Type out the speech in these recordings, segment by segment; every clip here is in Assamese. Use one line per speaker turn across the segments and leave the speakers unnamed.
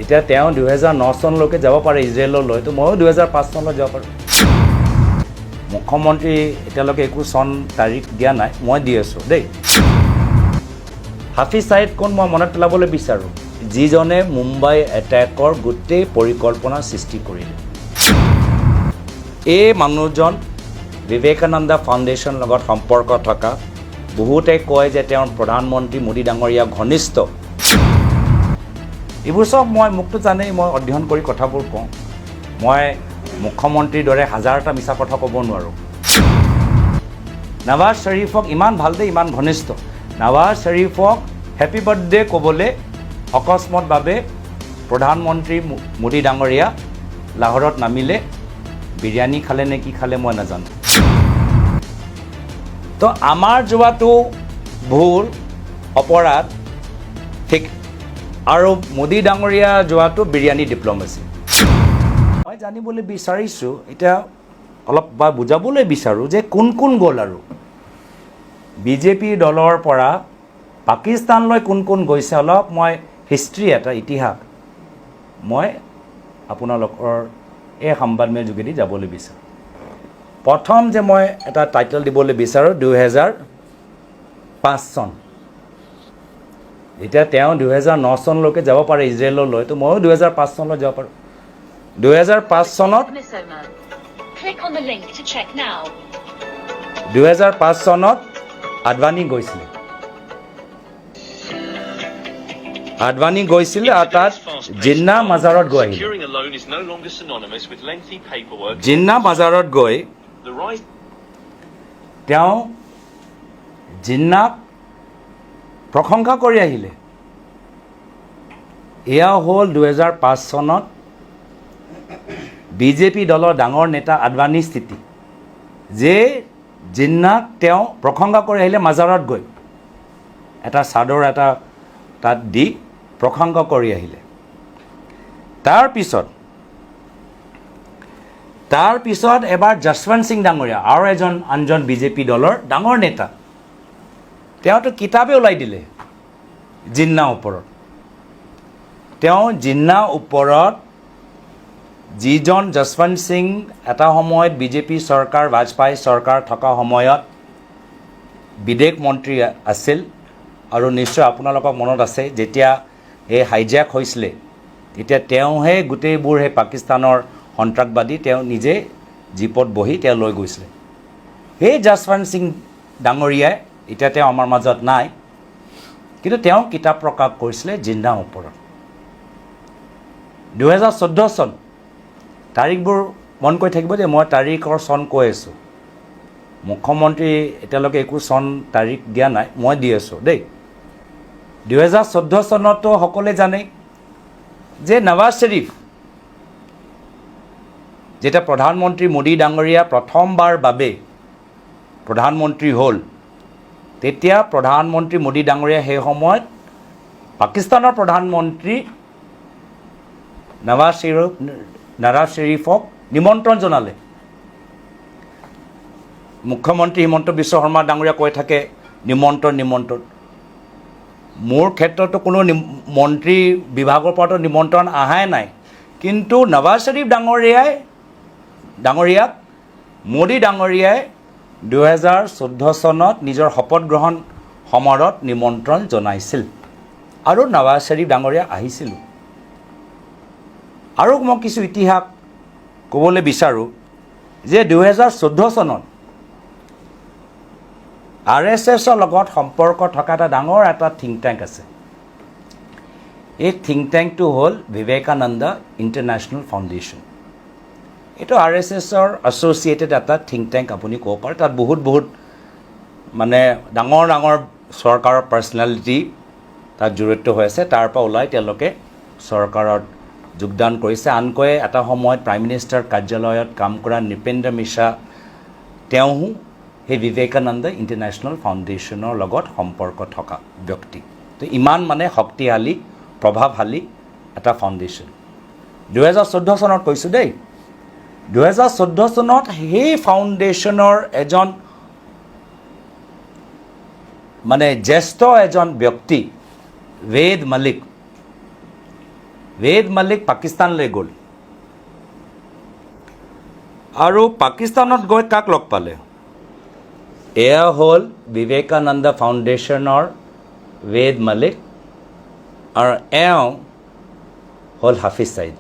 এতিয়া তেওঁ 2009 চনলৈকে যাব পাৰে ইজৰাইললৈ, তো ময়ো 2005 চনলৈ যাব পাৰোঁ। মুখ্যমন্ত্ৰী এতিয়ালৈকে একো চন তাৰিখ দিয়া নাই, মই দি আছোঁ দেই। হাফিজ ছাইদ কোন মই মনত পেলাবলৈ বিচাৰোঁ, যিজনে মুম্বাই এটেকৰ গোটেই পৰিকল্পনা সৃষ্টি কৰিলে। এই মানুহজন বিবেকানন্দ ফাউণ্ডেশ্যন লগত সম্পৰ্ক থকা, বহুতে কয় যে তেওঁৰ প্ৰধানমন্ত্ৰী মোদী ডাঙৰীয়া ঘনিষ্ঠ। এইবোৰ চব মোকতো জানেই, মই অধ্যয়ন কৰি কথাবোৰ কওঁ। মই মুখ্যমন্ত্ৰীৰ দৰে হাজাৰটা মিছা কথা ক'ব নোৱাৰোঁ। নৱাজ শ্বৰীফক ইমান ভাল দে, ইমান ঘনিষ্ঠ। নৱাজ শ্বৰীফক হেপী বাৰ্থডে ক'বলৈ অকস্মাতভাৱে প্ৰধানমন্ত্ৰী মোদী ডাঙৰীয়া লাহোৰত নামিলে, বিৰিয়ানী খালে নে কি খালে মই নাজানো। তো আমাৰ যোৱাটো ভুল, অপৰাধ, ঠিক, আৰু মোদী ডাঙৰীয়া যোৱাটো বিৰিয়ানী ডিপ্ল'মেচি। মই জানিবলৈ বিচাৰিছোঁ, এতিয়া অলপ বা বুজাবলৈ বিচাৰোঁ যে কোন কোন গ'ল আৰু বিজেপি দলৰ পৰা পাকিস্তানলৈ কোন কোন গৈছে। অলপ মই হিষ্ট্ৰী, এটা ইতিহাস মই আপোনালোকৰ এই সংবাদমেল যোগেদি যাবলৈ বিচাৰোঁ। প্ৰথম যে মই এটা টাইটেল দিবলৈ বিচাৰোঁ, 2005 চন। এতিয়া তেওঁ 2009 চনলৈকে যাব পাৰে ইজৰাইললৈ, তো ময়ো 2005 চনলৈ যাব পাৰোঁ। 2005 চনত 2005 চনত আডৱানী গৈছিলে। আডৱানী গৈছিলে আৰু তাত জিন্না মাজাৰত গৈ আহিলে। জিন্না মাজাৰত গৈ তেওঁ জিন্নাক প্ৰশংসা কৰি আহিলে। এয়া হ'ল 2005 চনত বিজেপি দলৰ ডাঙৰ নেতা আডৱানীৰ স্থিতি, যে জিন্নাক তেওঁ প্ৰশংসা কৰি আহিলে মাজাৰত গৈ, এটা চাদৰ এটা তাত দি প্ৰশংসা কৰি আহিলে। তাৰপিছত এবাৰ যশৱন্ত সিং ডাঙৰীয়া, আৰু আনজন বিজেপি দলৰ ডাঙৰ নেতা, তেওঁতো কিতাপে ওলাই দিলে জিন্নাৰ ওপৰত। তেওঁ জিন্নাৰ ওপৰত, যিজন যশৱন্ত সিং এটা সময়ত বিজেপি চৰকাৰ, বাজপেয়ী চৰকাৰ থকা সময়ত বিদেশ মন্ত্ৰী আছিল, আৰু নিশ্চয় আপোনালোকৰ মনত আছে যেতিয়া এই হাইজেক হৈছিলে, তেতিয়া তেওঁহে গোটেইবোৰ সেই পাকিস্তানৰ সন্ত্ৰাসবাদী তেওঁ নিজে জীপত বহি তেওঁ লৈ গৈছিলে। সেই যশৱন্ত সিং ডাঙৰীয়াই, এতিয়া তেওঁ আমাৰ মাজত নাই, কিন্তু তেওঁ কিতাপ প্ৰকাশ কৰিছিলে জিন্নাৰ ওপৰত। 2014 চন, তাৰিখবোৰ মন কৰি থাকিব যে মই তাৰিখৰ চন কৈ আছোঁ। মুখ্যমন্ত্ৰী এতিয়ালৈকে একো চন তাৰিখ দিয়া নাই, মই দি আছোঁ দেই। 2014 চনতো সকলোৱে জানে যে নৱাজ শ্বৰীফ যেতিয়া প্ৰধানমন্ত্ৰী মোদী ডাঙৰীয়া প্ৰথমবাৰ বাবে প্ৰধানমন্ত্ৰী হ'ল, তেতিয়া প্ৰধানমন্ত্ৰী মোদী ডাঙৰীয়া সেই সময়ত পাকিস্তানৰ প্ৰধানমন্ত্ৰী নৱাজ শ্বৰীফক নিমন্ত্ৰণ জনালে। মুখ্যমন্ত্ৰী হিমন্ত বিশ্ব শৰ্মা ডাঙৰীয়া কৈ থাকে নিমন্ত্ৰণ। মোৰ ক্ষেত্ৰতো কোনো মন্ত্ৰী বিভাগৰ পৰাতো নিমন্ত্ৰণ অহাই নাই, কিন্তু নৱাজ শ্বৰীফ ডাঙৰীয়াক মোদী ডাঙৰীয়াই 2014 চনত নিজৰ শপত গ্ৰহণ সমাৰোহত নিমন্ত্ৰণ জনাইছিল, আৰু নৱাজ শ্বৰীফ ডাঙৰীয়া আহিছিল। আৰু মই কিছু ইতিহাস ক'বলৈ বিচাৰোঁ যে 2014 চনত RSSৰ লগত সম্পৰ্ক থকা ডাঙৰ এটা থিংক টেংক আছে। এই থিংক টেংকটো হ'ল বিবেকানন্দ ইণ্টাৰনেশ্যনেল ফাউণ্ডেশ্যন। এইটো RSSৰ এছ'চিয়েটেড এটা থিংক টেংক আপুনি ক'ব পাৰে। তাত বহুত মানে ডাঙৰ চৰকাৰৰ পাৰ্চনেলিটি তাত জড়িত হৈ আছে। তাৰ পৰা ওলাই তেওঁলোকে চৰকাৰত যোগদান কৰিছে। আনকৈ এটা সময়ত প্ৰাইম মিনিষ্টাৰ কাৰ্যালয়ত কাম কৰা নৃপেন্দ্ৰ মিশ্ৰা, তেওঁ সেই বিবেকানন্দ ইণ্টাৰনেশ্যনেল ফাউণ্ডেশ্যনৰ লগত সম্পৰ্ক থকা ব্যক্তি। তো ইমান মানে শক্তিশালী, প্ৰভাৱশালী এটা ফাউণ্ডেশ্যন। 2014 চনত কৈছোঁ দেই। 2014 চনত সেই ফাউণ্ডেশ্যনৰ এজন মানে জ্যেষ্ঠ এজন ব্যক্তি, ৱেদ মালিক, ৱেদ মালিক পাকিস্তানলৈ গ'ল আৰু পাকিস্তানত গৈ কাক লগ পালে এয়া হ'ল বিবেকানন্দ ফাউণ্ডেশ্যনৰ ৱেদ মালিক আৰু এওঁ হ'ল হাফিজ ছাইদ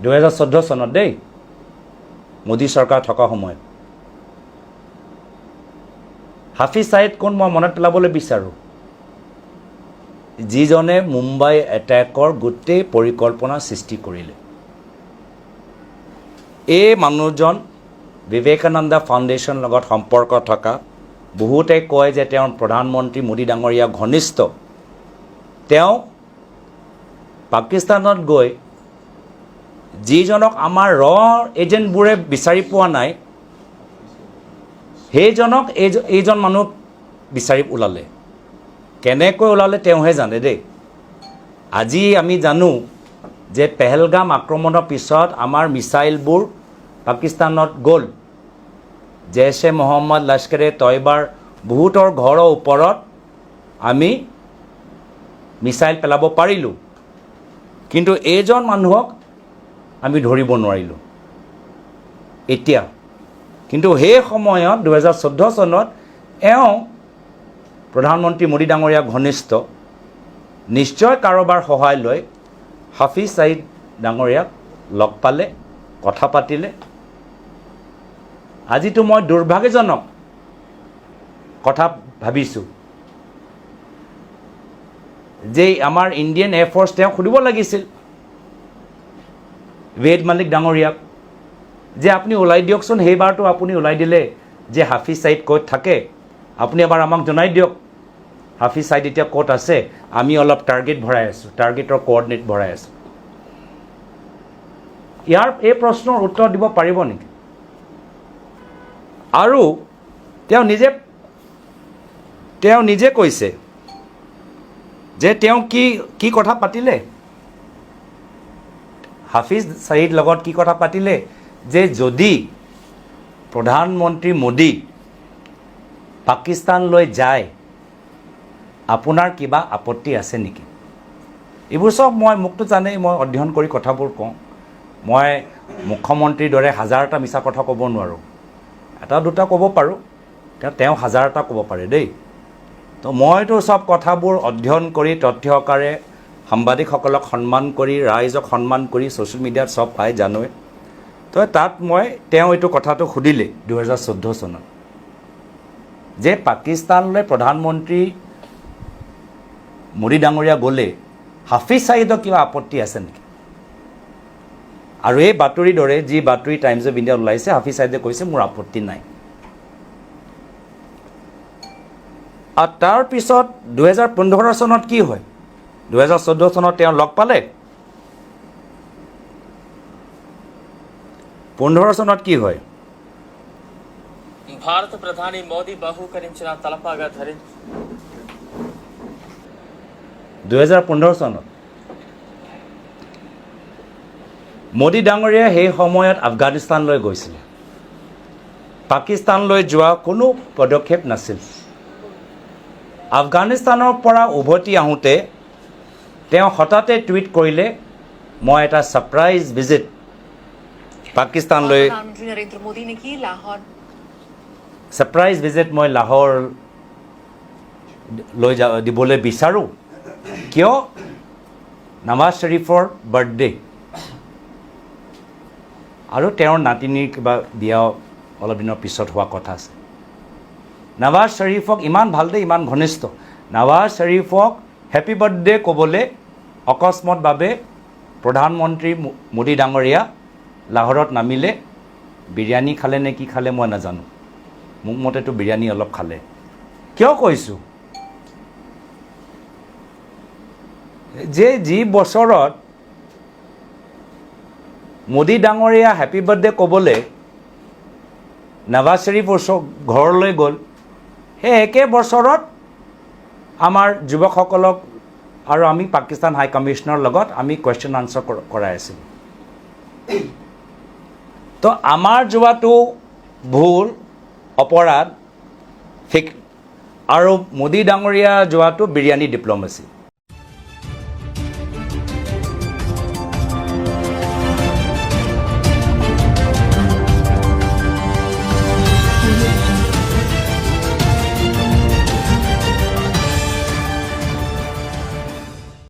2014 চনত দেই মোদী চৰকাৰ থকা সময়ত হাফিজ ছাইদ কোন মই মনত পেলাবলৈ বিচাৰোঁ যিজনে মুম্বাই এটেকৰ গোটেই পৰিকল্পনা সৃষ্টি কৰিলে এই মানুহজন বিবেকানন্দ ফাউণ্ডেশ্যন লগত সম্পৰ্ক থকা বহুতে কয় যে তেওঁ প্ৰধানমন্ত্ৰী মোদী ডাঙৰীয়া ঘনিষ্ঠ তেওঁ পাকিস্তানত গৈ যিজনক আমাৰ এজেণ্টবোৰে বিচাৰি পোৱা নাই সেইজনক এইজন মানুহ বিচাৰি ওলালে কেনেকৈ ওলালে তেওঁহে জানে দেই আজি আমি জানো যে পেহেলগাম আক্ৰমণৰ পিছত আমাৰ মিছাইলবোৰ পাকিস্তানত গ'ল জেইছে মহম্মদ লস্কৰে তয়বাৰ বহুতৰ ঘৰৰ ওপৰত আমি মিছাইল পেলাব পাৰিলোঁ কিন্তু এইজন মানুহক আমি ধৰিব নোৱাৰিলোঁ এতিয়া কিন্তু সেই সময়ত 2014 চনত এওঁ প্ৰধানমন্ত্ৰী মোদী ডাঙৰীয়া ঘনিষ্ঠ নিশ্চয় কাৰোবাৰ সহায় লৈ হাফিজ ছাইদ ডাঙৰীয়াক লগ পালে কথা পাতিলে আজিতো মই দুৰ্ভাগ্যজনক কথা ভাবিছোঁ যে আমাৰ ইণ্ডিয়ান এয়াৰফ'ৰ্চ তেওঁ সুধিব লাগিছিল ৱেদ মালিক ডাঙৰীয়াক যে আপুনি ওলাই দিয়কচোন সেইবাৰটো আপুনি ওলাই দিলে যে হাফিজ ছাইদ ক'ত থাকে আপুনি এবাৰ আমাক জনাই দিয়ক হাফিজ ছাইদ এতিয়া ক'ত আছে আমি অলপ টাৰ্গেট ভৰাই আছোঁ টাৰ্গেটৰ কোঅৰ্ডিনেট ভৰাই আছোঁ ইয়াৰ এই প্ৰশ্নৰ উত্তৰ দিব পাৰিব নেকি আৰু তেওঁ নিজে কৈছে যে তেওঁ কি কথা পাতিলে হাফিজ ছাইদ লগত কি কথা পাতিলে যে যদি প্ৰধানমন্ত্ৰী মোদী পাকিস্তানলৈ যায় আপোনাৰ কিবা আপত্তি আছে নেকি এইবোৰ চব মোকতো জানেই মই অধ্যয়ন কৰি কথাবোৰ কওঁ মই মুখ্যমন্ত্ৰীৰ দৰে হাজাৰটা মিছা কথা ক'ব নোৱাৰোঁ এটা দুটা ক'ব পাৰোঁ তেওঁ হাজাৰটা ক'ব পাৰে দেই তো মইতো চব কথাবোৰ অধ্যয়ন কৰি তথ্যকাৰে সাংবাদিকসকলক সন্মান কৰি ৰাইজক সন্মান কৰি ছ'চিয়েল মিডিয়াত চব পাই জানোৱে তো তাত তেওঁ এইটো কথাটো সুধিলে 2014 চনত যে পাকিস্তানলৈ প্ৰধানমন্ত্ৰী মোদী ডাঙৰীয়া গ'লে হাফিজ ছাইদৰ কিবা আপত্তি আছে নেকি আৰু এই বাতৰিৰ দৰে যি বাতৰি টাইমছ অফ ইণ্ডিয়াত ওলাইছে হাফিজ ছাইদে কৈছে মোৰ আপত্তি নাই আৰু তাৰপিছত 2015 চনত কি হয় 2014 চনত তেওঁ লগ পালে 15 চনত কি হয়
భారత ప్రధాని మోదీ బహూకరించిన తలపాగా ధరించి
2015 চনত মোদী ডাঙৰীয়া সেই সময়ত আফগানিস্তানলৈ গৈছিল পাকিস্তানলৈ যোৱা কোনো পদক্ষেপ নাছিল আফগানিস্তানৰ পৰা উভতি আহোঁতে তেওঁ হঠাতে টুইট কৰিলে মই এটা ছাৰপ্ৰাইজ ভিজিট পাকিস্তানলৈ
प्रधानमंत्री नरेंद्र मोदी ने की लाहौर
ছাৰপ্ৰাইজ ভিজিট মই লাহোৰ লৈ দিবলৈ বিচাৰোঁ কিয় নৱাজ শ্বৰীফৰ বাৰ্থডে আৰু তেওঁৰ নাতিনীৰ কিবা বিয়া অলপ দিনৰ পিছত হোৱা কথা আছে নৱাজ শ্বৰীফক ইমান ভাল দে ইমান ঘনিষ্ঠ নৱাজ শ্বৰীফক হেপী বাৰ্থডে ক'বলৈ অকস্মাতভাৱে প্ৰধানমন্ত্ৰী মোদী ডাঙৰীয়া লাহোৰত নামিলে বিৰিয়ানী খালে নে কি খালে মই নাজানো মোক মতেতো বিৰিয়ানী অলপ খালে কিয় কৈছোঁ যে যি বছৰত মোদী ডাঙৰীয়া হেপী বাৰ্থডে ক'বলৈ নৱাজ শ্বৰীফ ঘৰলৈ গ'ল সেই একে বছৰত আমাৰ যুৱকসকলক আৰু আমি পাকিস্তান হাই কমিশ্যনৰ লগত আমি কুৱেশ্যন আনচাৰ কৰাই আছিলোঁ তো আমাৰ যোৱাটো ভুল অপৰাধ আৰু মোদী ডাঙৰীয়া যোৱাটো বিৰিয়ানী ডিপ্ল'মেচি